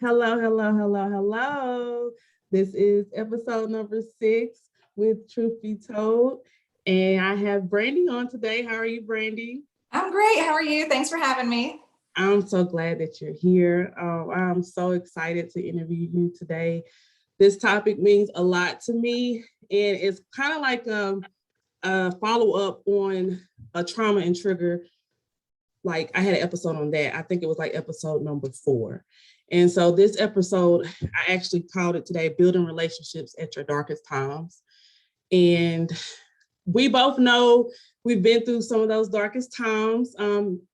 Hello, hello, hello, hello. This is episode number 6 with Truth Be Told. And I have Brandi on today. How are you, Brandi? I'm great. How are you? Thanks for having me. I'm so glad that you're here. I'm so excited to interview you today. This topic means a lot to me, and it's kind of like a follow up on a trauma and trigger. Like I had an episode on that. I think it was like episode number 4. And so this episode, I actually called it today, Building Relationships at Your Darkest Times. And we both know we've been through some of those darkest times.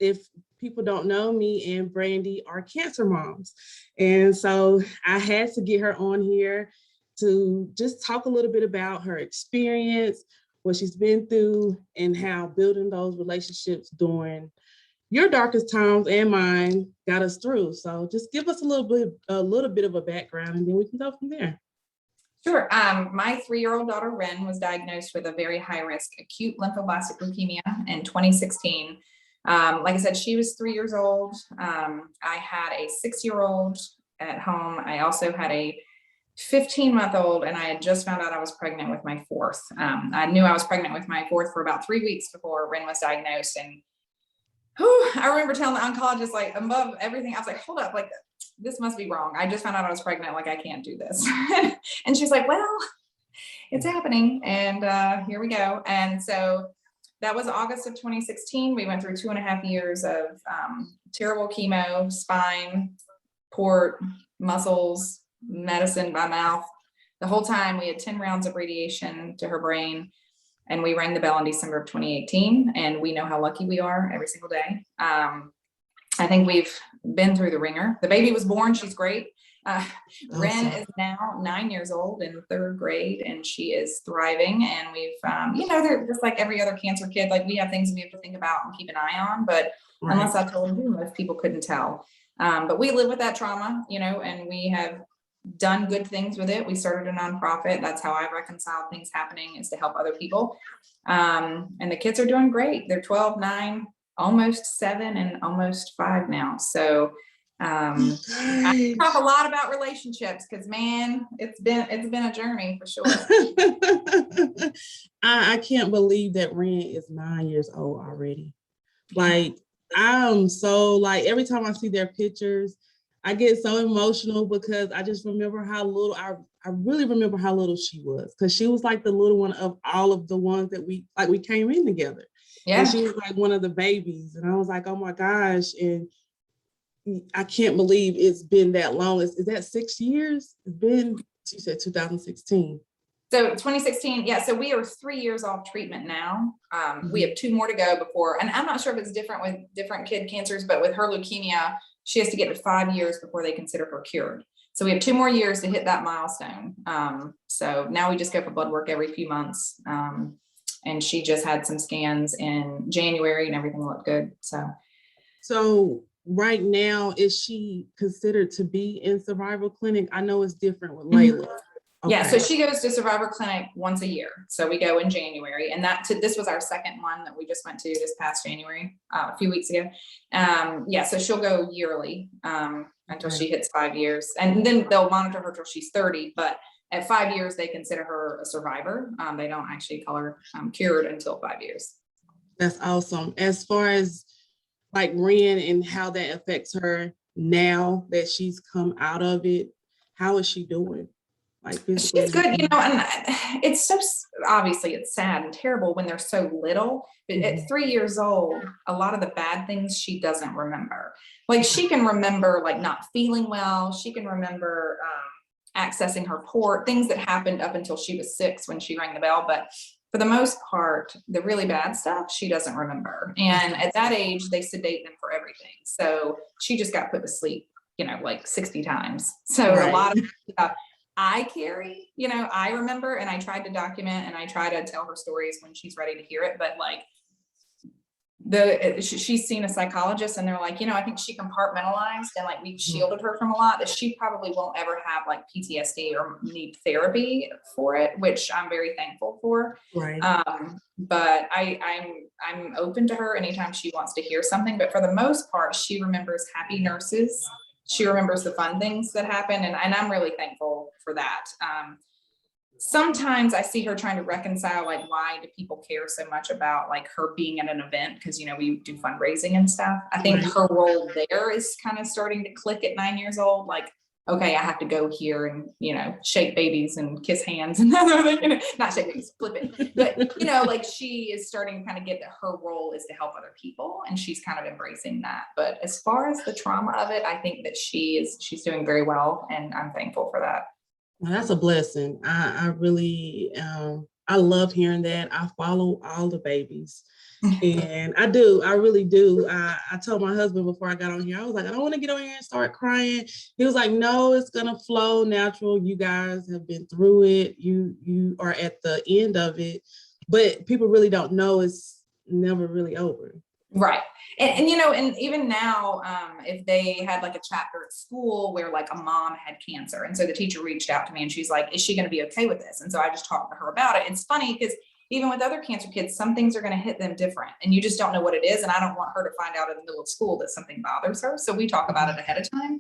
If people don't know, me and Brandi are cancer moms. And so I had to get her on here to just talk a little bit about her experience, what she's been through, and how building those relationships during your darkest times and mine got us through. So just give us a little bit of a background, and then we can go from there. Sure. My 3-year-old daughter, Wren, was diagnosed with a very high-risk acute lymphoblastic leukemia in 2016. Like I said, she was 3 years old. I had a 6-year-old at home. I also had a 15-month-old, and I had just found out I was pregnant with my 4th. I knew I was pregnant with my 4th for about 3 weeks before Wren was diagnosed. And I remember telling the oncologist, like, above everything, I was like, hold up, like, this must be wrong. I just found out I was pregnant. Like, I can't do this. And she's like, well, it's happening. And here we go. And so that was August of 2016. We went through 2.5 years of terrible chemo, spine, port, muscles, medicine by mouth. The whole time we had 10 rounds of radiation to her brain. And we rang the bell in December of 2018, and we know how lucky we are every single day. I think we've been through the ringer. The baby was born. She's great. Wren is now 9 years old in 3rd grade, and she is thriving. And we've, they're just like every other cancer kid. Like, we have things we have to think about and keep an eye on. But unless I told you, most people couldn't tell. But we live with that trauma, and we have done good things with it. We started a nonprofit. That's how I reconcile things happening, is to help other people. And the kids are doing great. They're 12, 9, almost 7, and almost 5 now. So I talk a lot about relationships because, man, it's been a journey for sure. I can't believe that Wren is 9 years old already. Like, I'm so, like, every time I see their pictures, I get so emotional because I just remember how little, I really remember how little she was, because she was like the little one of all of the ones that we came in together. Yeah. And she was like one of the babies. And I was like, oh my gosh. And I can't believe it's been that long. Is that 6 years? It's been, she said 2016. So 2016, yeah. So we are 3 years off treatment now. We have 2 more to go before, and I'm not sure if it's different with different kid cancers, but with her leukemia, she has to get to 5 years before they consider her cured. So we have 2 more years to hit that milestone. So now we just go for blood work every few months. And she just had some scans in January and everything looked good. So right now, is she considered to be in survival clinic? I know it's different with Layla. Okay. Yeah, so she goes to Survivor Clinic once a year. So we go in January, and this was our second one that we just went to this past January, a few weeks ago. So she'll go yearly until she hits 5 years, and then they'll monitor her till she's 30. But at 5 years, they consider her a survivor. They don't actually call her cured until 5 years. That's awesome. As far as like Wren and how that affects her now that she's come out of it, how is she doing? Like, she's good, and it's so, obviously it's sad and terrible when they're so little, but at 3 years old, a lot of the bad things she doesn't remember. Like, she can remember like not feeling well. She can remember accessing her port, things that happened up until she was 6 when she rang the bell. But for the most part, the really bad stuff, she doesn't remember. And at that age, they sedate them for everything. So she just got put to sleep, like 60 times. So a lot of stuff I carry, I remember, and I tried to document and I try to tell her stories when she's ready to hear it. But like, she's seen a psychologist, and they're like, I think she compartmentalized, and like we shielded her from a lot that she probably won't ever have like PTSD or need therapy for it, which I'm very thankful for. Right. But I'm open to her anytime she wants to hear something. But for the most part, she remembers happy nurses. she remembers the fun things that happen. And I'm really thankful for that. Sometimes I see her trying to reconcile, like, why do people care so much about like her being at an event? Because, you know, we do fundraising and stuff. I think her role there is kind of starting to click at 9 years old. Like, okay, I have to go here and, you know, shake babies and kiss hands and you know, not shake babies, flip it. But, you know, like she is starting to kind of get that her role is to help other people, and she's kind of embracing that. But as far as the trauma of it, I think that she's doing very well, and I'm thankful for that. Well, that's a blessing. I really, I love hearing that. I follow all the babies. And I really do. I told my husband before I got on here, I was like, I don't want to get on here and start crying. He was like, no, it's gonna flow natural. You guys have been through it. You are at the end of it, but people really don't know it's never really over. Right. And you know, and even now, if they had like a chapter at school where like a mom had cancer, and so the teacher reached out to me and she's like, is she going to be okay with this? And so I just talked to her about it. It's funny because even with other cancer kids, some things are going to hit them different, and you just don't know what it is. And I don't want her to find out in the middle of school that something bothers her. So we talk about it ahead of time.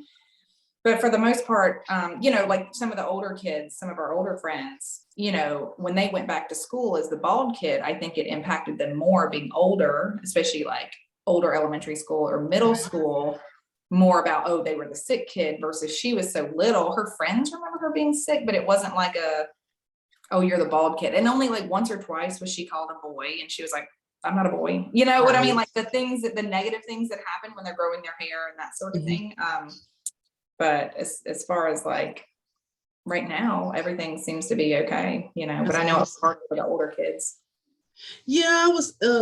But for the most part, you know, like some of the older kids, some of our older friends, you know, when they went back to school as the bald kid, I think it impacted them more being older, especially like older elementary school or middle school, more about, oh, they were the sick kid versus she was so little. Her friends remember her being sick, but it wasn't like oh, you're the bald kid. And only like once or twice was she called a boy, and she was like, I'm not a boy. You know what I mean? Like the negative things that happen when they're growing their hair and that sort of thing. But as far as like right now, everything seems to be okay, you know, but I know it's hard for the older kids. Yeah,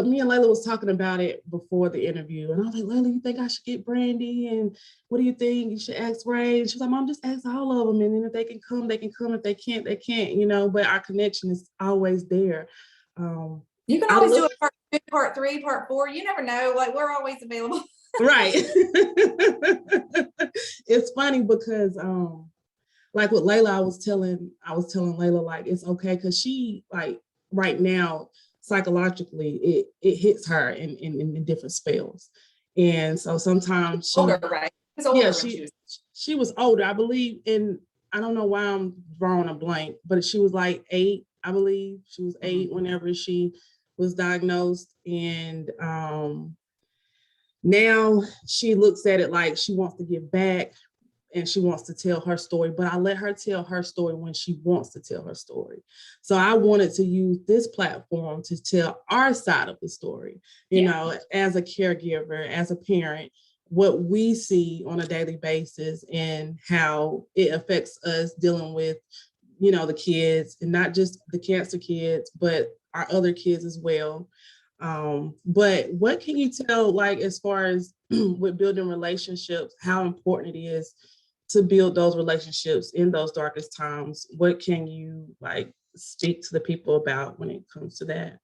me and Layla was talking about it before the interview, and I was like, Layla, you think I should get Brandi? And what do you think? You should ask Ray. And she was like, Mom, just ask all of them. And then if they can come, they can come. If they can't, they can't, you know, but our connection is always there. You can always do a part 2, part 3, part 4. You never know. Like, we're always available. Right. It's funny because like with Layla, I was telling Layla, like, it's okay, because she, like, right now psychologically it hits her in different spells. And so sometimes older, right? She was older, I believe, and I don't know why I'm drawing a blank, but she was like 8, I believe. She was 8 whenever she was diagnosed. And now she looks at it like she wants to give back and she wants to tell her story, but I let her tell her story when she wants to tell her story. So I wanted to use this platform to tell our side of the story, you know, as a caregiver, as a parent, what we see on a daily basis and how it affects us dealing with, you know, the kids, and not just the cancer kids, but our other kids as well. But what can you tell, like, as far as with building relationships, how important it is to build those relationships in those darkest times? What can you, like, speak to the people about when it comes to that?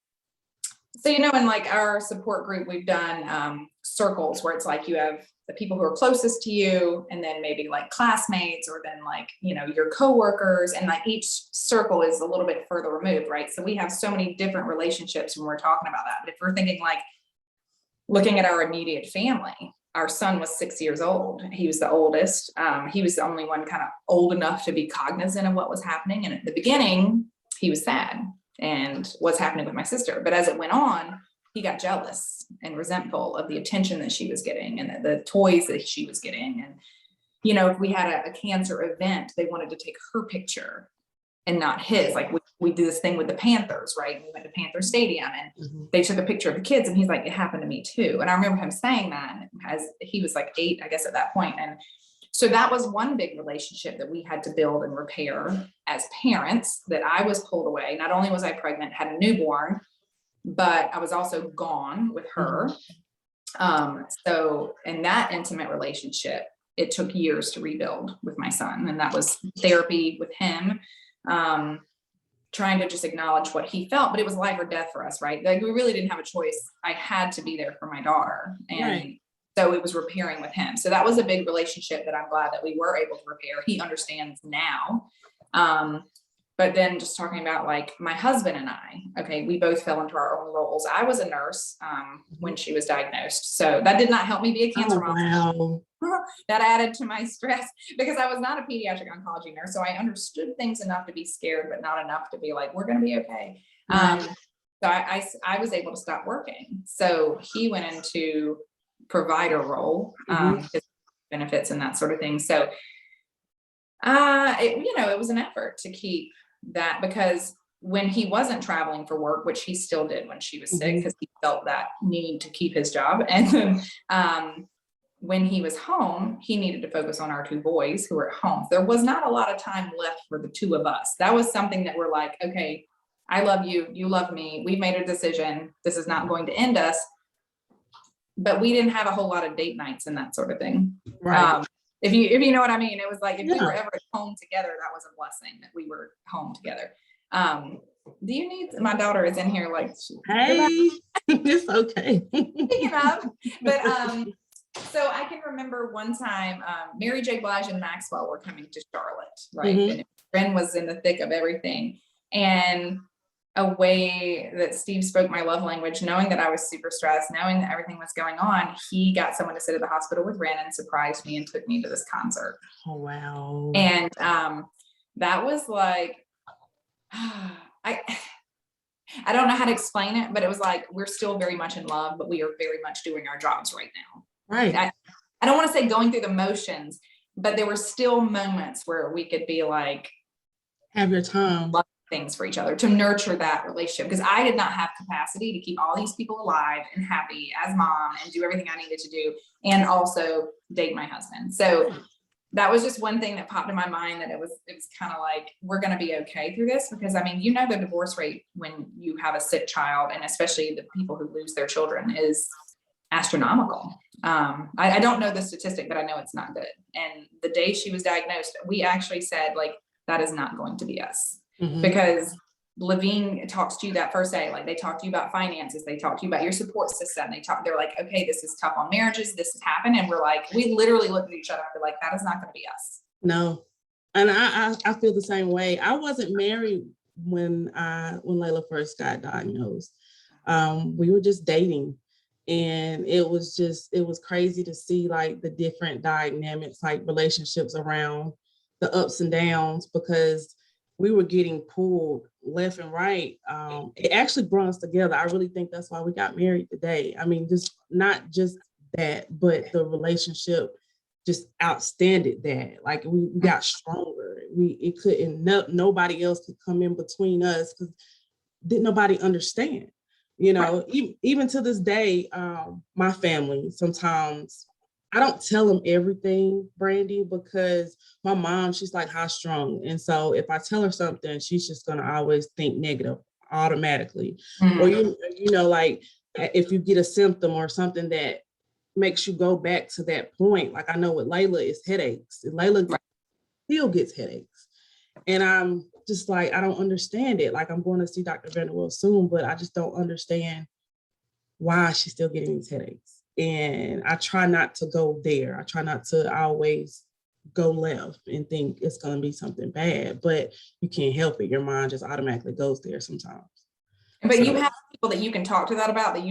So, you know, in like our support group, we've done circles where it's like you have the people who are closest to you, and then maybe like classmates, or then like, you know, your coworkers, and like each circle is a little bit further removed, right? So we have so many different relationships when we're talking about that. But if we're thinking like looking at our immediate family, our son was 6 years old. He was the oldest. He was the only one kind of old enough to be cognizant of what was happening. And at the beginning, he was sad and what's happening with my sister. But as it went on, he got jealous and resentful of the attention that she was getting and the toys that she was getting. And, you know, if we had a cancer event, they wanted to take her picture and not his. Like we did this thing with the Panthers, right? We went to Panther Stadium and they took a picture of the kids, and he's like, it happened to me too. And I remember him saying that as he was like 8, I guess, at that point. And so that was one big relationship that we had to build and repair as parents, that I was pulled away. Not only was I pregnant, had a newborn, but I was also gone with her. So in that intimate relationship, it took years to rebuild with my son. And that was therapy with him, trying to just acknowledge what he felt, but it was life or death for us, right? Like we really didn't have a choice. I had to be there for my daughter. And so it was repairing with him. So that was a big relationship that I'm glad that we were able to repair. He understands now. But then just talking about like my husband and I, okay, we both fell into our own roles. I was a nurse when she was diagnosed. So that did not help me be a cancer mom. Wow. That added to my stress because I was not a pediatric oncology nurse. So I understood things enough to be scared, but not enough to be like, we're going to be okay. So I was able to stop working. So he went into provider role, his benefits and that sort of thing. So, it was an effort to keep that, because when he wasn't traveling for work, which he still did when she was sick, because he felt that need to keep his job. And then when he was home, he needed to focus on our two boys who were at home. There was not a lot of time left for the two of us. That was something that we're like, okay, I love you, you love me. We've made a decision. This is not going to end us. But we didn't have a whole lot of date nights and that sort of thing. Right. If you know what I mean, it was like, if we were ever at home together, that was a blessing that we were home together. Do you need, my daughter is in here like, hey, it's okay. Picking up. But so I can remember one time, Mary J. Blige and Maxwell were coming to Charlotte, right? And Wren was in the thick of everything. And a way that Steve spoke my love language, knowing that I was super stressed, knowing that everything was going on, he got someone to sit at the hospital with Wren and surprised me and took me to this concert. Oh, wow. And that was like, I don't know how to explain it, but it was like, we're still very much in love, but we are very much doing our jobs right now. Right. I don't want to say going through the motions, but there were still moments where we could be like, have your time. Love things for each other, to nurture that relationship, because I did not have capacity to keep all these people alive and happy as mom and do everything I needed to do and also date my husband. So that was just one thing that popped in my mind, that it was kind of like, we're going to be okay through this, because I mean, the divorce rate when you have a sick child, and especially the people who lose their children, is astronomical. I don't know the statistic, but I know it's not good. And the day she was diagnosed, we actually said, like, that is not going to be us. Because Levine talks to you that first day, like they talk to you about finances, they talk to you about your support system, they're like, okay, this is tough on marriages, this has happened. And we're like, we literally looked at each other and we're like, that is not going to be us. No. And I feel the same way. I wasn't married when Layla first got diagnosed. We were just dating, and it was crazy to see like the different dynamics, like relationships around the ups and downs, because we were getting pulled left and right. It actually brought us together. I really think that's why we got married today. I mean, just not just that, but the relationship just outstanded that. Like we got stronger. Nobody else could come in between us, because didn't nobody understand. Even to this day, my family, sometimes I don't tell them everything, Brandi, because my mom, she's like high strung. And so if I tell her something, she's just going to always think negative automatically. Or, like if you get a symptom or something that makes you go back to that point, like I know with Layla is headaches. Layla still gets headaches. And I'm just like, I don't understand it. Like I'm going to see Dr. Vanderwell soon, but I just don't understand why she's still getting these headaches. And I try not to go there. I try not to always go left and think it's going to be something bad, but you can't help it. Your mind just automatically goes there sometimes. But you have people that you can talk to that about, that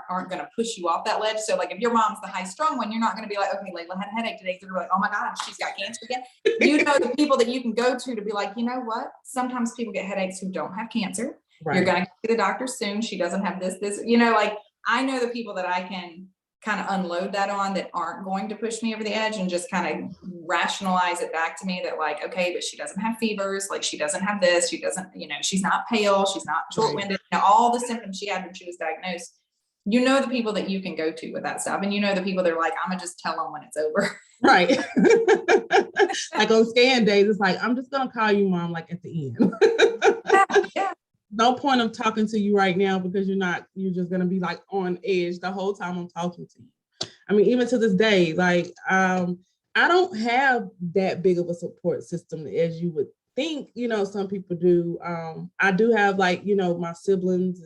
aren't going to push you off that ledge. So like if your mom's the high strung one, you're not going to be like, okay, Layla had a headache today. So you're like, oh my God, she's got cancer again. The people that you can go to be like, you know what? Sometimes people get headaches who don't have cancer. Right. You're going to see the doctor soon. She doesn't have this, like I know the people that I can kind of unload that on, that aren't going to push me over the edge, and just kind of rationalize it back to me that like, okay, but she doesn't have fevers, like she doesn't have this, she doesn't, she's not pale, she's not short-winded, all the symptoms she had when she was diagnosed. The people that you can go to with that stuff, and the people that are like, I'm gonna just tell them when it's over. Right. Like on scan days, it's like, I'm just gonna call you mom, like at the end. Yeah. No point of talking to you right now, because you're just going to be like on edge the whole time I'm talking to you. I mean, even to this day, like, I don't have that big of a support system as you would think, some people do. I do have like, my siblings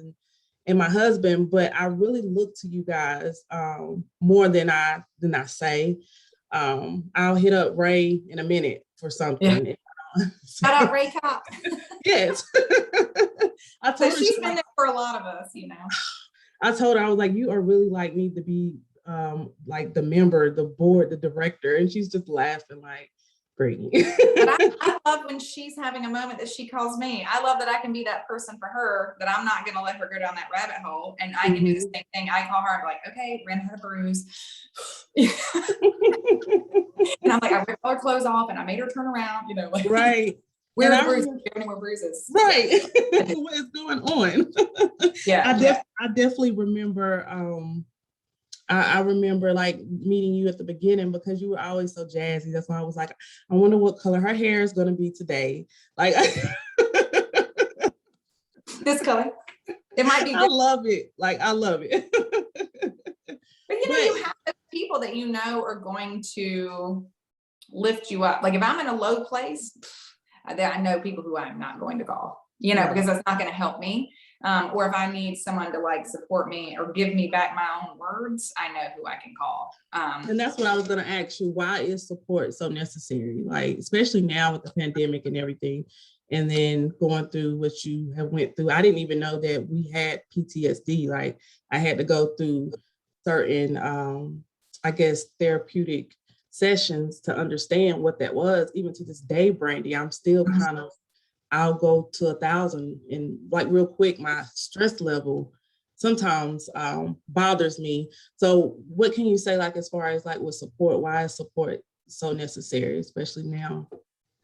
and my husband, but I really look to you guys more than I say. I'll hit up Ray in a minute for something. Yeah. If I Shout out Ray Cop. Yes. I So told her, she's been there for a lot of us, I told her, I was like, you are really like need to be like the member, the board, the director. And she's just laughing like, Brady. But I love when she's having a moment that she calls me. I love that I can be that person for her, that I'm not going to let her go down that rabbit hole. And I can do the same thing. I call her, I'm like, okay, Wren had a bruise. And I'm like, I ripped all her clothes off and I made her turn around, like, right. Where are the bruises? Any more bruises? Right. Yeah. What is going on? Yeah. I definitely remember, I remember like meeting you at the beginning because you were always so jazzy. That's why I was like, I wonder what color her hair is going to be today. Like, this color. It might be. I love it. Like, I love it. But you have those people that are going to lift you up. Like if I'm in a low place, I know people who I'm not going to call, because that's not going to help me. Or if I need someone to like support me or give me back my own words, I know who I can call. And that's what I was going to ask you. Why is support so necessary? Like, especially now with the pandemic and everything, and then going through what you have went through. I didn't even know that we had PTSD. Like I had to go through certain, I guess, therapeutic sessions to understand what that was. Even to this day, Brandi, I'm still kind of, I'll go to 1,000 and like real quick, my stress level sometimes bothers me. So what can you say, like, as far as like with support, why is support so necessary, especially now?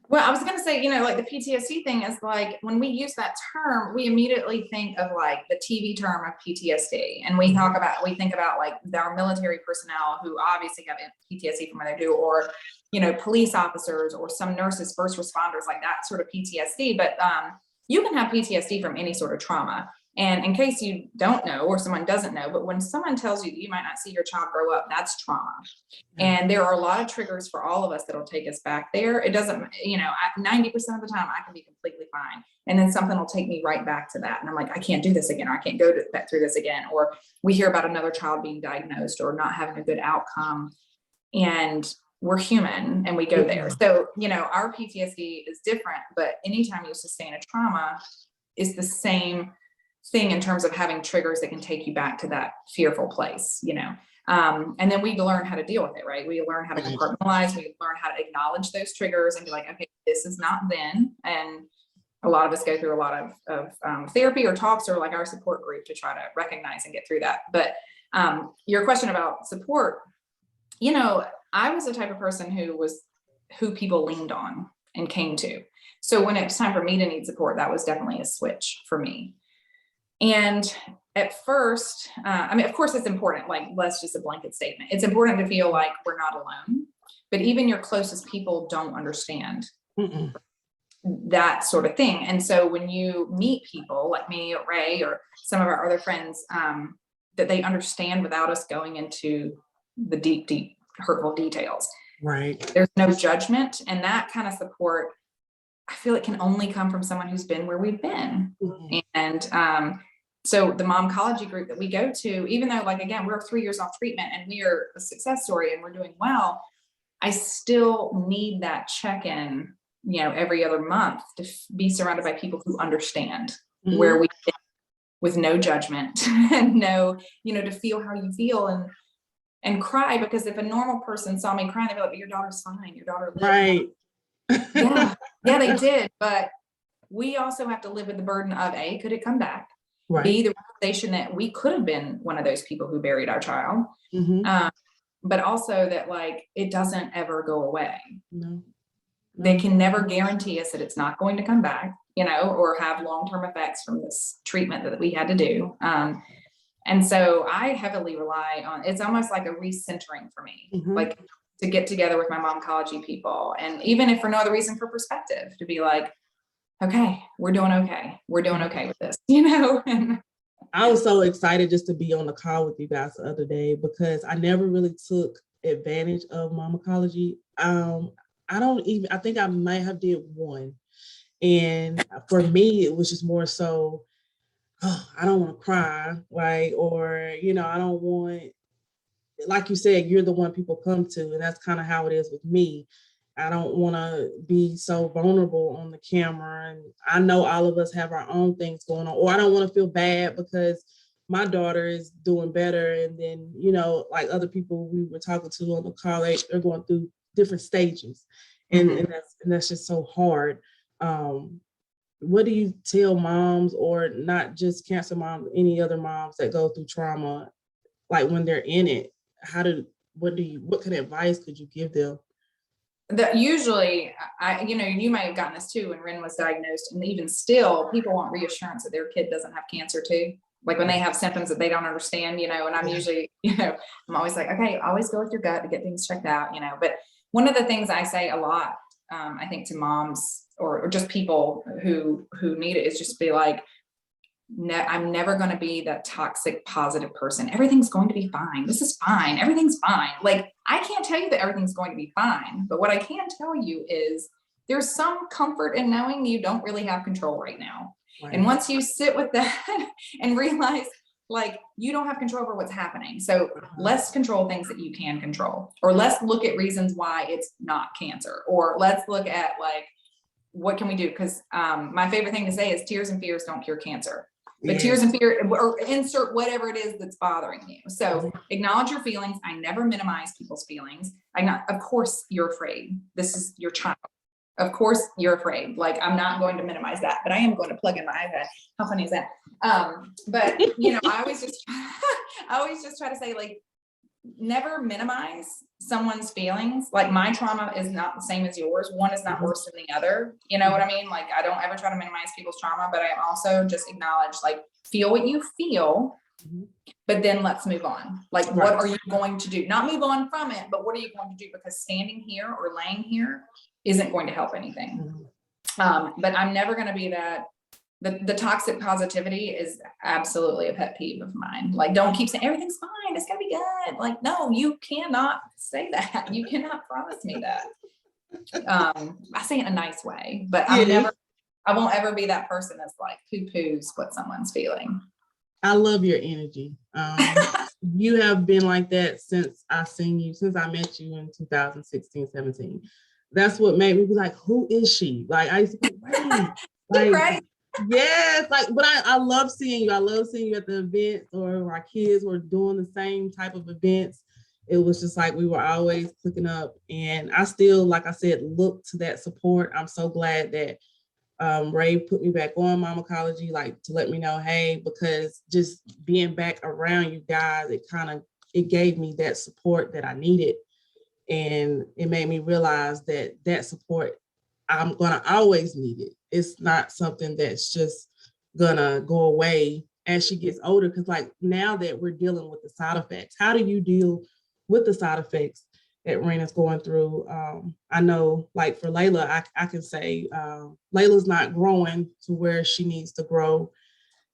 Well, I was going to say, like the PTSD thing is like, when we use that term, we immediately think of like the TV term of PTSD. And we think about like our military personnel who obviously have PTSD from what they do, or, police officers or some nurses, first responders, like that sort of PTSD. But you can have PTSD from any sort of trauma. And in case you don't know, or someone doesn't know, but when someone tells you that you might not see your child grow up, that's trauma. And there are a lot of triggers for all of us that'll take us back there. It doesn't, 90% of the time I can be completely fine. And then something will take me right back to that. And I'm like, I can't do this again, or I can't go through this again. Or we hear about another child being diagnosed or not having a good outcome. And we're human and we go there. So, our PTSD is different, but anytime you sustain a trauma, is the same thing in terms of having triggers that can take you back to that fearful place, and then we learn how to deal with it, right? We learn how to compartmentalize, we learn how to acknowledge those triggers and be like, okay, this is not then. And a lot of us go through a lot of therapy or talks or like our support group to try to recognize and get through that. But your question about support, I was the type of person who people leaned on and came to. So when it was time for me to need support, that was definitely a switch for me. And at first, of course it's important, like less just a blanket statement. It's important to feel like we're not alone, but even your closest people don't understand that sort of thing. And so when you meet people like me or Ray or some of our other friends, that they understand without us going into the deep, deep hurtful details. Right. There's no judgment, and that kind of support, I feel it can only come from someone who's been where we've been. And so the momcology group that we go to, even though like, again, we're 3 years off treatment and we are a success story and we're doing well, I still need that check-in, every other month to be surrounded by people who understand where we've been, with no judgment and no, to feel how you feel and cry, because if a normal person saw me crying, they'd be like, your daughter's fine, your daughter lived. Right. Yeah, they did. But we also have to live with the burden of A, could it come back? Right. B, the realization that we could have been one of those people who buried our child. But also that like, it doesn't ever go away. No. They can never guarantee us that it's not going to come back, or have long-term effects from this treatment that we had to do. And so I heavily rely on, it's almost like a recentering for me, like to get together with my momcology people. And even if for no other reason, for perspective, to be like, okay, we're doing okay. We're doing okay with this, I was so excited just to be on the call with you guys the other day, because I never really took advantage of momcology. I think I might have did one. And for me, it was just more so, I don't want to cry, right? Or, I don't want, like you said, you're the one people come to. And that's kind of how it is with me. I don't want to be so vulnerable on the camera. And I know all of us have our own things going on, or I don't want to feel bad because my daughter is doing better. And then, you know, like other people we were talking to on the call, they're going through different stages. And that's just so hard. What do you tell moms, or not just cancer moms, any other moms that go through trauma, like when they're in it? What kind of advice could you give them? That usually, you might have gotten this too when Wren was diagnosed, and even still, people want reassurance that their kid doesn't have cancer too. Like when they have symptoms that they don't understand, and I'm usually, I'm always like, okay, always go with your gut to get things checked out, but one of the things I say a lot, I think to moms or just people who need it is just be like, I'm never going to be that toxic positive person. Everything's going to be fine. This is fine. Everything's fine. Like, I can't tell you that everything's going to be fine, but what I can tell you is there's some comfort in knowing you don't really have control right now. Right. And once you sit with that and realize like you don't have control over what's happening. So let's control things that you can control, or let's look at reasons why it's not cancer, or let's look at like, what can we do? Because my favorite thing to say is tears and fears don't cure cancer. But tears and fear, or insert whatever it is that's bothering you. So acknowledge your feelings. I never minimize people's feelings. Of course you're afraid. This is your child. Of course you're afraid. Like, I'm not going to minimize that, but I am going to plug in my iPad. How funny is that? But I always just try to say, like, never minimize someone's feelings. Like, my trauma is not the same as yours. One is not worse than the other. You know what I mean? Like, I don't ever try to minimize people's trauma, but I also just acknowledge, like, feel what you feel, but then let's move on. Like, what are you going to do? Not move on from it, but what are you going to do? Because standing here or laying here isn't going to help anything. But I'm never going to be that. The toxic positivity is absolutely a pet peeve of mine. Like, don't keep saying everything's fine, it's gonna be good. Like, no, you cannot say that. You cannot promise me that. I say it in a nice way, but I won't ever be that person that's like poo-poos what someone's feeling. I love your energy. You have been like that since I met you in 2016, 17. That's what made me be like, who is she? Like, I used to be like, right. Yes, like, but I love seeing you. I love seeing you at the events, or our kids were doing the same type of events. It was just like we were always clicking up, and I still, like I said, look to that support. I'm so glad that Ray put me back on Momacology, like, to let me know, hey, because just being back around you guys, it gave me that support that I needed, and it made me realize that support, I'm gonna always need it. It's not something that's just gonna go away as she gets older. Because like, now that we're dealing with the side effects, how do you deal with the side effects that Wren is going through? I know, like for Layla, I can say Layla's not growing to where she needs to grow,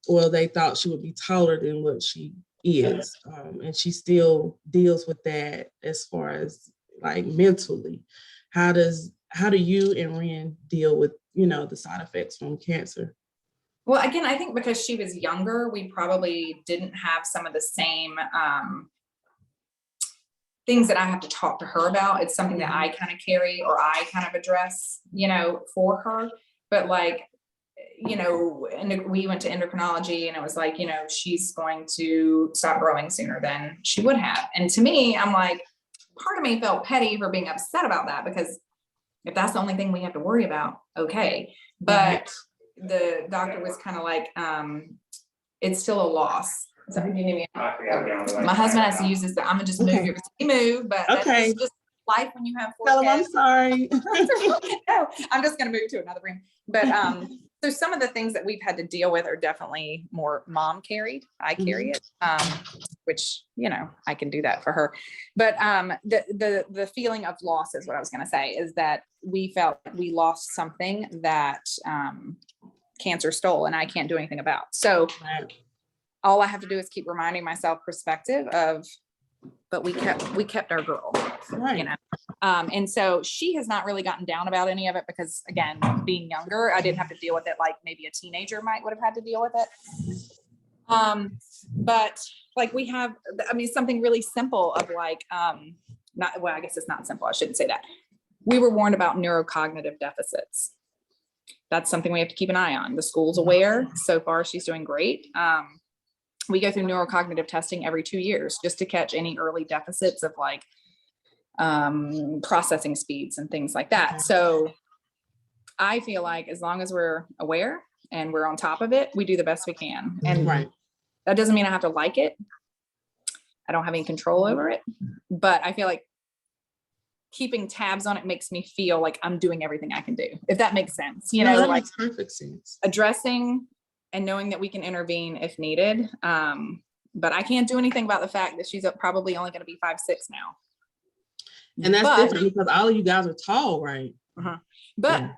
or they thought she would be taller than what she is, and she still deals with that as far as like mentally. How do you and Wren deal with, the side effects from cancer? Well, again, I think because she was younger, we probably didn't have some of the same things that I have to talk to her about. It's something that I kind of carry, or I kind of address, for her. But like, and we went to endocrinology, and it was like, she's going to stop growing sooner than she would have. And to me, I'm like, part of me felt petty for being upset about that, because if that's the only thing we have to worry about, okay. But the doctor was kind of like, it's still a loss. So you need me. My husband has to use this. I'm gonna just move your move, but that's just life when you have 4 Tell him kids. I'm sorry. No, I'm just gonna move to another room. But so some of the things that we've had to deal with are definitely more mom carried. I carry it, which I can do that for her. But the feeling of loss is what I was gonna say, is that we felt we lost something that cancer stole, and I can't do anything about. So all I have to do is keep reminding myself perspective of, but we kept our girl, right. And so she has not really gotten down about any of it, because again, being younger, I didn't have to deal with it like maybe a teenager would have had to deal with it. But like we have, something really simple of like, I guess it's not simple. I shouldn't say that. we were warned about neurocognitive deficits. That's something we have to keep an eye on. The school's aware. So far, she's doing great. We go through neurocognitive testing every 2 years just to catch any early deficits of like processing speeds and things like that. So I feel like as long as we're aware and we're on top of it, we do the best we can. And that doesn't mean I have to like it. I don't have any control over it, but I feel like keeping tabs on it makes me feel like I'm doing everything I can do, if that makes sense. You know, that like makes perfect sense. Addressing and knowing that we can intervene if needed. But I can't do anything about the fact that she's probably only going to be 5'6" now. And that's different because all of you guys are tall, right? But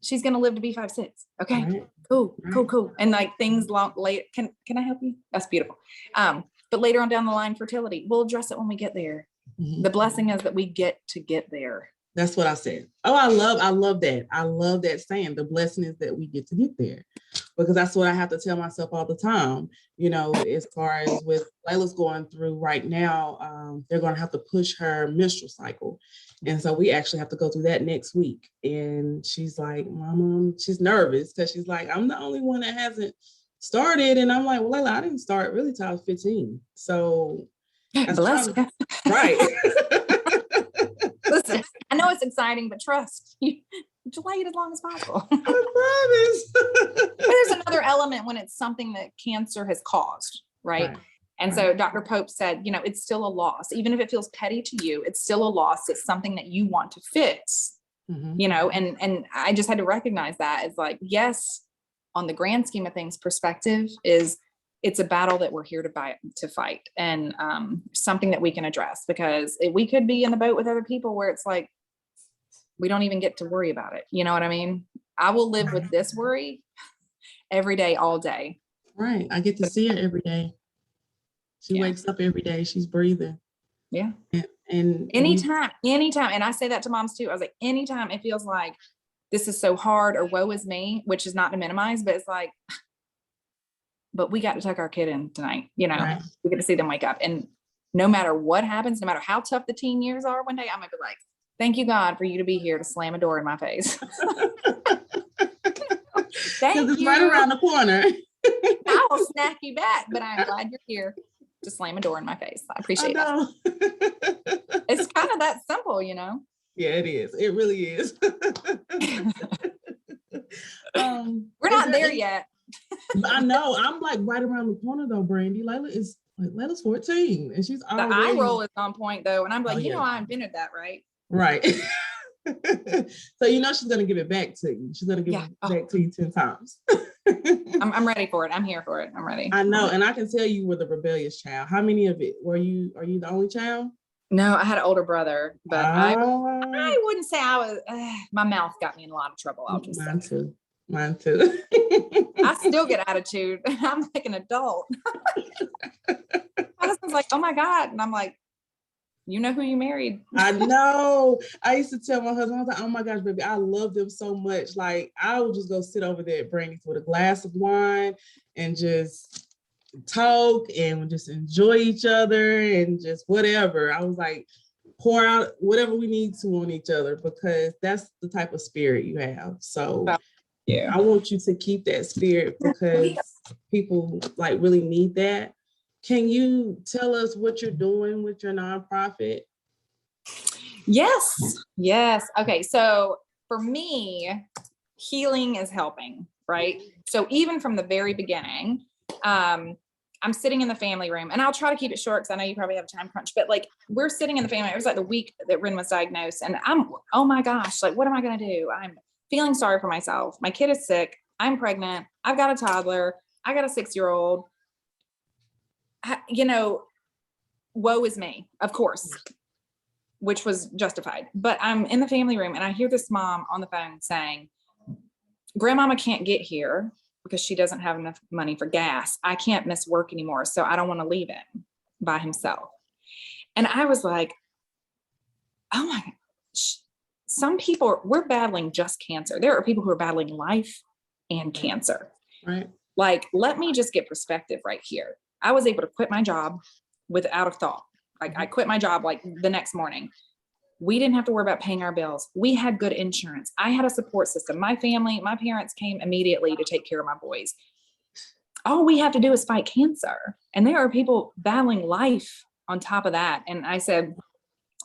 she's going to live to be 5'6". Okay, cool. And like things late. Can I help you? That's beautiful. But later on down the line, fertility, we'll address it when we get there. The blessing is that we get to get there. That's what I said. Oh, I love that. I love that saying. The blessing is that we get to get there, because that's what I have to tell myself all the time. You know, as far as with Layla's going through right now, they're going to have to push her menstrual cycle. And so we actually have to go through that next week. And she's like, Mama, she's nervous because she's like, I'm the only one that hasn't started. And I'm like, well, Layla, I didn't start really till I was 15. So bless you. Right. Listen, I know it's exciting, but trust you, delay it as long as possible. I promise. But there's another element when it's something that cancer has caused, right? And so Dr. Pope said, you know, it's still a loss. Even if it feels petty to you, it's still a loss. It's something that you want to fix, you know, and I just had to recognize that as like, yes, on the grand scheme of things, perspective is it's a battle that we're here to fight, and something that we can address, because we could be in the boat with other people where it's like, we don't even get to worry about it. You know what I mean? I will live with this worry every day, all day. Right. I get to see her every day. She wakes up every day. She's breathing. Yeah. And anytime. And I say that to moms too. I was like, anytime it feels like this is so hard or woe is me, which is not to minimize, but it's like, but we got to tuck our kid in tonight. You know, we get to see them wake up. And no matter what happens, no matter how tough the teen years are, one day I'm going to be like, thank you, God, for you to be here to slam a door in my face. Thank it's you. right around the corner. I will snack you back, but I'm glad you're here to slam a door in my face. I appreciate it. It's kind of that simple, you know? Yeah, it is. It really is. We're not there yet. I know. I'm like right around the corner though, Brandi. Layla's 14 and she's already... The eye roll is on point though. And I'm like, you know, I invented that, right? Right. So you know she's gonna give it back to you. She's gonna give it back to you 10 times. I'm ready for it. I'm here for it. I'm ready. I know, and I can tell you were the rebellious child. How many of it are you the only child? No, I had an older brother, but I wouldn't say I was. My mouth got me in a lot of trouble. I'll just say. Mine too. I still get attitude. I'm like an adult. My husband's like, oh my God. And I'm like, you know who you married. I know. I used to tell my husband, I was like, oh my gosh, baby, I love them so much. Like, I would just go sit over there at Brandy's with a glass of wine and just talk and just enjoy each other and just whatever. I was like, pour out whatever we need to on each other, because that's the type of spirit you have. So yeah, I want you to keep that spirit, because people like really need that. Can you tell us what you're doing with your nonprofit? Yes. Okay. So for me, healing is helping, right? So even from the very beginning, I'm sitting in the family room, and I'll try to keep it short because I know you probably have a time crunch, but like we're sitting in the family. It was like the week that Wren was diagnosed, and oh my gosh, like what am I going to do? I'm feeling sorry for myself. My kid is sick. I'm pregnant. I've got a toddler. I got a 6-year-old. You know, woe is me, of course, which was justified. But I'm in the family room and I hear this mom on the phone saying, Grandmama can't get here because she doesn't have enough money for gas. I can't miss work anymore, so I don't want to leave him by himself. And I was like, oh my gosh, some people, we're battling just cancer. There are people who are battling life and cancer. Right. Like, let me just get perspective right here. I was able to quit my job without a thought. Like I quit my job like the next morning. We didn't have to worry about paying our bills. We had good insurance. I had a support system. My family, my parents came immediately to take care of my boys. All we have to do is fight cancer. And there are people battling life on top of that. And I said,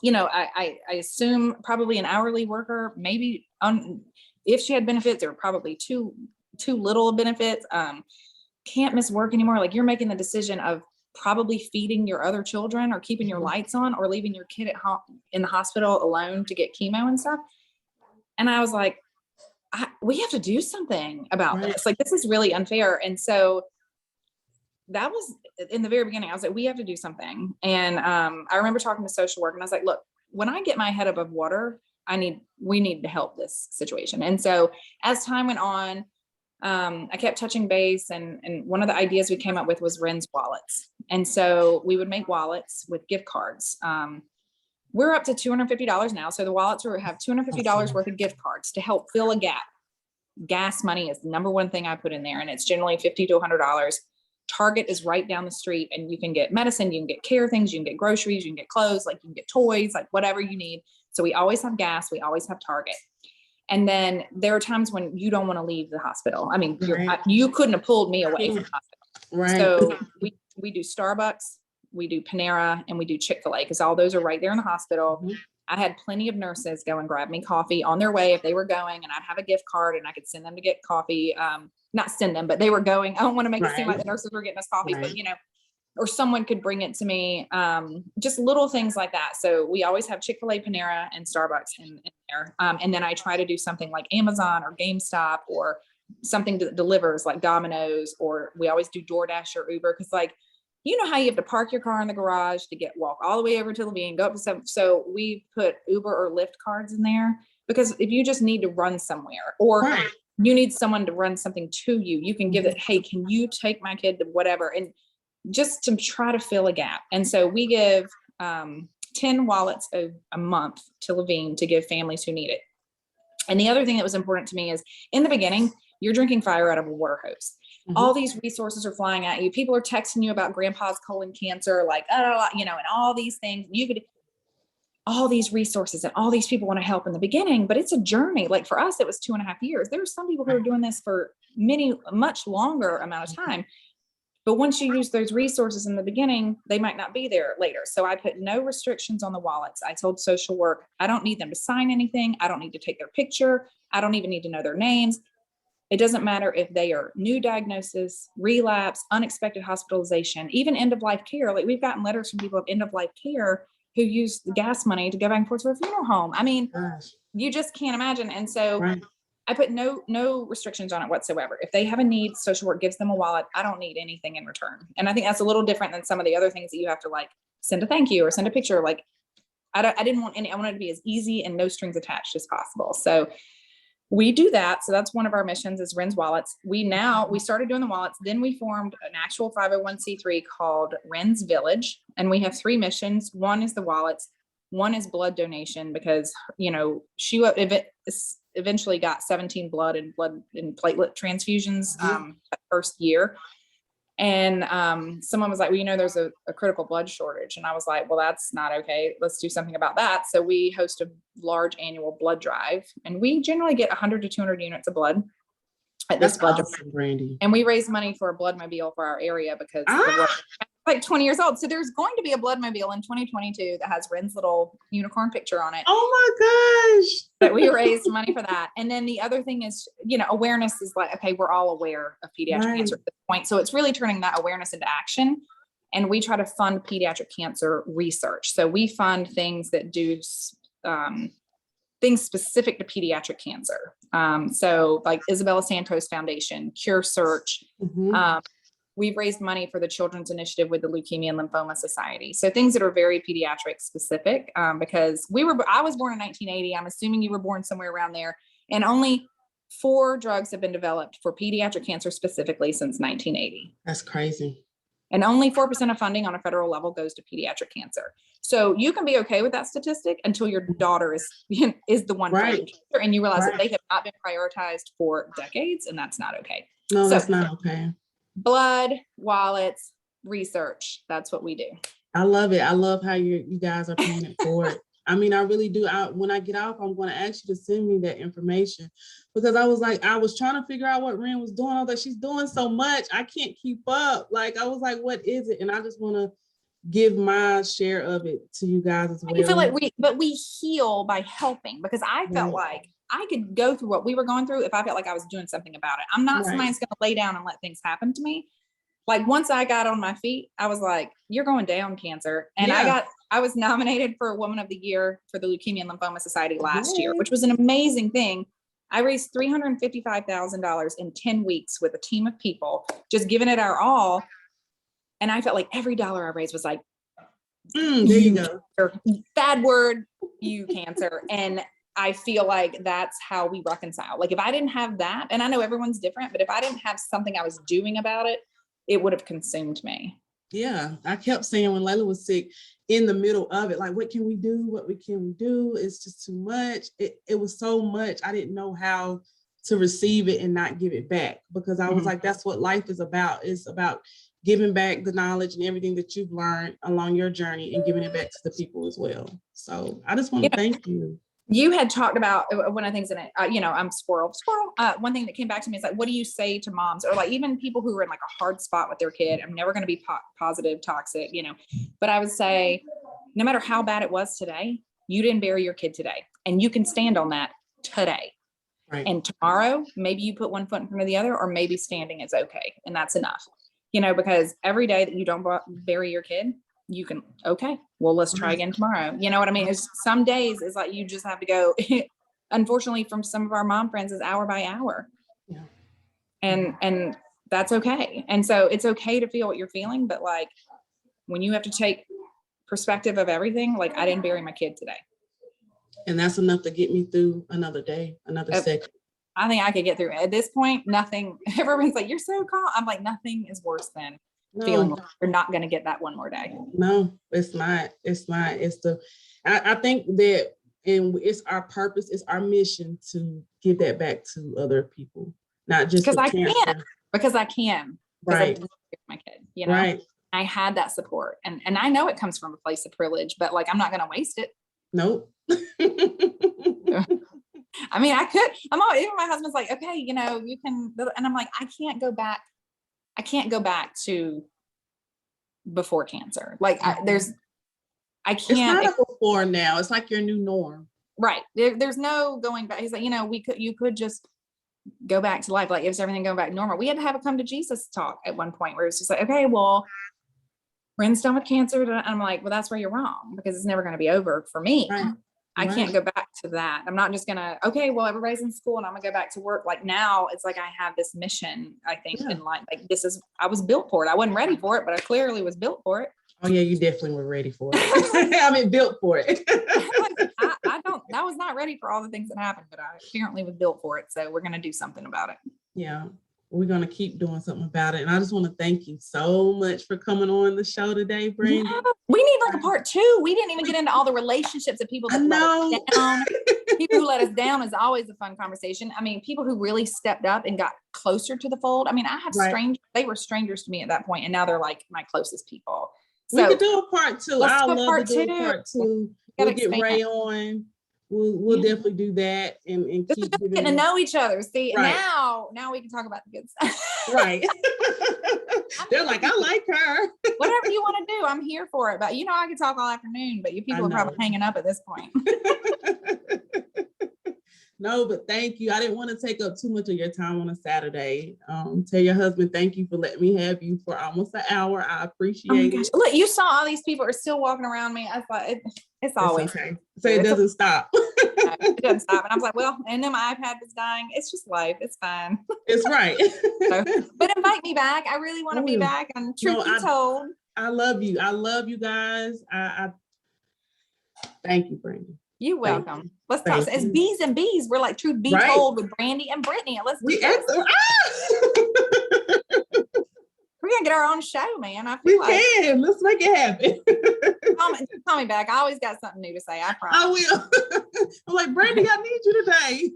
you know, I assume probably an hourly worker, maybe if she had benefits, there were probably too little benefits. Can't miss work anymore. Like, you're making the decision of probably feeding your other children or keeping your lights on or leaving your kid at home in the hospital alone to get chemo and stuff. And I was like, we have to do something about this. Like, this is really unfair. And so that was in the very beginning. I was like, we have to do something. And I remember talking to social work, and I was like, look, when I get my head above water, we need to help this situation. And so as time went on, I kept touching base, and one of the ideas we came up with was Wrens wallets. And so we would make wallets with gift cards. We're up to $250 now. So the wallets have $250 worth of gift cards to help fill a gap. Gas money is the number one thing I put in there, and it's generally $50 to $100. Target is right down the street, and you can get medicine, you can get care things, you can get groceries, you can get clothes, like you can get toys, like whatever you need. So we always have gas, we always have Target. And then there are times when you don't want to leave the hospital. I mean, you couldn't have pulled me away from the hospital. Right. So we do Starbucks, we do Panera, and we do Chick-fil-A, because all those are right there in the hospital. Mm-hmm. I had plenty of nurses go and grab me coffee on their way if they were going, and I'd have a gift card and I could send them to get coffee. Not send them, but they were going. I don't want to make it seem like the nurses were getting us coffee, but you know, or someone could bring it to me. Just little things like that. So we always have Chick-fil-A, Panera, and Starbucks in there. And then I try to do something like Amazon or GameStop, or something that delivers like Domino's, or we always do DoorDash or Uber. Cause like, you know how you have to park your car in the garage to walk all the way over to Levine, go up to some. So we put Uber or Lyft cards in there, because if you just need to run somewhere, or you need someone to run something to you, you can give it, hey, can you take my kid to whatever? And just to try to fill a gap. And so we give 10 wallets a month to Levine to give families who need it. And the other thing that was important to me is, in the beginning, you're drinking fire out of a water hose. Mm-hmm. All these resources are flying at you. People are texting you about grandpa's colon cancer, like, you know, and all these things. You could, all these resources, and all these people want to help in the beginning, but it's a journey. Like for us, it was 2.5 years. There are some people who are doing this for much longer amount of time. But once you use those resources in the beginning, they might not be there later. So I put no restrictions on the wallets. I told social work, I don't need them to sign anything. I don't need to take their picture. I don't even need to know their names. It doesn't matter if they are new diagnosis, relapse, unexpected hospitalization, even end of life care. Like, we've gotten letters from people of end of life care who use the gas money to go back and forth to a funeral home. I mean, you just can't imagine. And so I put no restrictions on it whatsoever. If they have a need, social work gives them a wallet. I don't need anything in return. And I think that's a little different than some of the other things that you have to, like, send a thank you or send a picture. Like, I didn't want any, I wanted it to be as easy and no strings attached as possible. So we do that. So that's one of our missions, is Wrens wallets. We started doing the wallets. Then we formed an actual 501c3 called Wrens Village. And we have 3 missions. One is the wallets. One is blood donation, because, you know, she eventually got 17 blood and platelet transfusions that first year. And someone was like, well, you know, there's a critical blood shortage. And I was like, well, that's not okay. Let's do something about that. So we host a large annual blood drive, and we generally get 100 to 200 units of blood at this blood drive. Brandi. And we raise money for a bloodmobile for our area, because like 20 years old. So there's going to be a bloodmobile in 2022 that has Wren's little unicorn picture on it. Oh my gosh. But we raised money for that. And then the other thing is, you know, awareness is like, okay, we're all aware of pediatric cancer at this point. So it's really turning that awareness into action. And we try to fund pediatric cancer research. So we fund things that do things specific to pediatric cancer. So like Isabella Santos Foundation, Cure Search. Mm-hmm. We've raised money for the Children's Initiative with the Leukemia and Lymphoma Society. So things that are very pediatric specific, because I was born in 1980. I'm assuming you were born somewhere around there. And only 4 drugs have been developed for pediatric cancer specifically since 1980. That's crazy. And only 4% of funding on a federal level goes to pediatric cancer. So you can be okay with that statistic until your daughter is the one fighting cancer, and you realize that they have not been prioritized for decades, and that's not okay. No, that's not okay. Blood, wallets, research. That's what we do. I love it. I love how you guys are paying it forward. I mean, I really do. When I get off, I'm going to ask you to send me that information, because I was like, I was trying to figure out what Wren was doing. I was like, she's doing so much, I can't keep up. Like, I was like, what is it? And I just want to give my share of it to you guys as well. You feel like we heal by helping, because I felt like I could go through what we were going through if I felt like I was doing something about it. I'm not somebody that's going to lay down and let things happen to me. Like, once I got on my feet, I was like, you're going down, cancer. And I was nominated for Woman of the Year for the Leukemia and Lymphoma Society last year, which was an amazing thing. I raised $355,000 in 10 weeks with a team of people, just giving it our all. And I felt like every dollar I raised was like, there you go. Bad word, you cancer. And I feel like that's how we reconcile. Like, if I didn't have that, and I know everyone's different, but if I didn't have something I was doing about it, it would have consumed me. Yeah. I kept saying when Layla was sick, in the middle of it, like, what can we do? What can we do? It's just too much. It was so much. I didn't know how to receive it and not give it back, because I was like, that's what life is about. It's about giving back the knowledge and everything that you've learned along your journey and giving it back to the people as well. So I just want to thank you. You had talked about one of the things in it, I'm squirrel. One thing that came back to me is like, what do you say to moms, or like even people who are in like a hard spot with their kid? I'm never going to be positive, toxic, but I would say, no matter how bad it was today, you didn't bury your kid today, and you can stand on that today. Right. And tomorrow, maybe you put one foot in front of the other, or maybe standing is okay. And that's enough, because every day that you don't bury your kid, you can, okay, well, let's try again tomorrow. You know what I mean? It's some days it's like, you just have to go, unfortunately, from some of our mom friends, is hour by hour. Yeah. And that's okay. And so it's okay to feel what you're feeling, but like, when you have to take perspective of everything, like, I didn't bury my kid today. And that's enough to get me through another day, another second. I think I could get through it. At this point, nothing, everyone's like, you're so calm. I'm like, nothing is worse than feeling like you're not going to get that one more day. No, it's not. I think that, and it's our purpose, it's our mission to give that back to other people, not just because I can. Right. My kid, right. I had that support, and I know it comes from a place of privilege, but like, I'm not going to waste it. Nope. I mean, I could. Even my husband's like, okay, you can, and I'm like, I can't go back. I can't go back to before cancer. Like, I can't. It's not a before now. It's like your new norm. Right. There's no going back. He's like, you could just go back to life. Like, if everything going back normal. We had to have a come to Jesus talk at one point where it's just like, okay, well, Wren's done with cancer. And I'm like, well, that's where you're wrong, because it's never going to be over for me. Right. I can't go back to that. I'm not just going to, okay, well, everybody's in school and I'm gonna go back to work. Like, now it's like, I have this mission, I think, in life. Like, I was built for it. I wasn't ready for it, but I clearly was built for it. Oh yeah, you definitely were ready for it. I mean, built for it. I was not ready for all the things that happened, but I apparently was built for it. So we're going to do something about it. Yeah. We're going to keep doing something about it. And I just want to thank you so much for coming on the show today, Brandi. Yeah, we need like a part 2. We didn't even get into all the relationships of people that let us down. People who let us down is always a fun conversation. I mean, people who really stepped up and got closer to the fold. I mean, I have strangers, they were strangers to me at that point, and now they're like my closest people. So we could do a part 2. I'd love to do a part 2. We'll get Ray on. We'll definitely do that and keep getting to know each other. See, now we can talk about the good stuff. Right. They're like, I like her. Whatever you want to do, I'm here for it. But I could talk all afternoon, but you people are probably hanging up at this point. No, but thank you. I didn't want to take up too much of your time on a Saturday. Tell your husband thank you for letting me have you for almost an hour. I appreciate it. Look, you saw all these people are still walking around me. I thought it's always okay. So it doesn't stop. It doesn't stop. And I was like, well, and then my iPad was dying. It's just life. It's fine. It's right. But invite me back. I really want to be back. And truth be told, I love you. I love you guys. I thank you, Brandi. You're welcome. Let's talk. It's Bees and Bees. We're like Truth Be Told with Brandi and Brittany. Let's do this. We're gonna get our own show, man. We can. Let's make it happen. Call me back. I always got something new to say. I promise. I will. I'm like, Brandi, I need you today.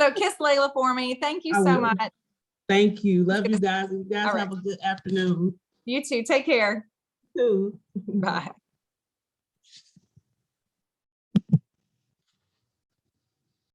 So kiss Layla for me. Thank you so much. Thank you. Love you guys. You guys have a good afternoon. You too. Take care. You too. Bye.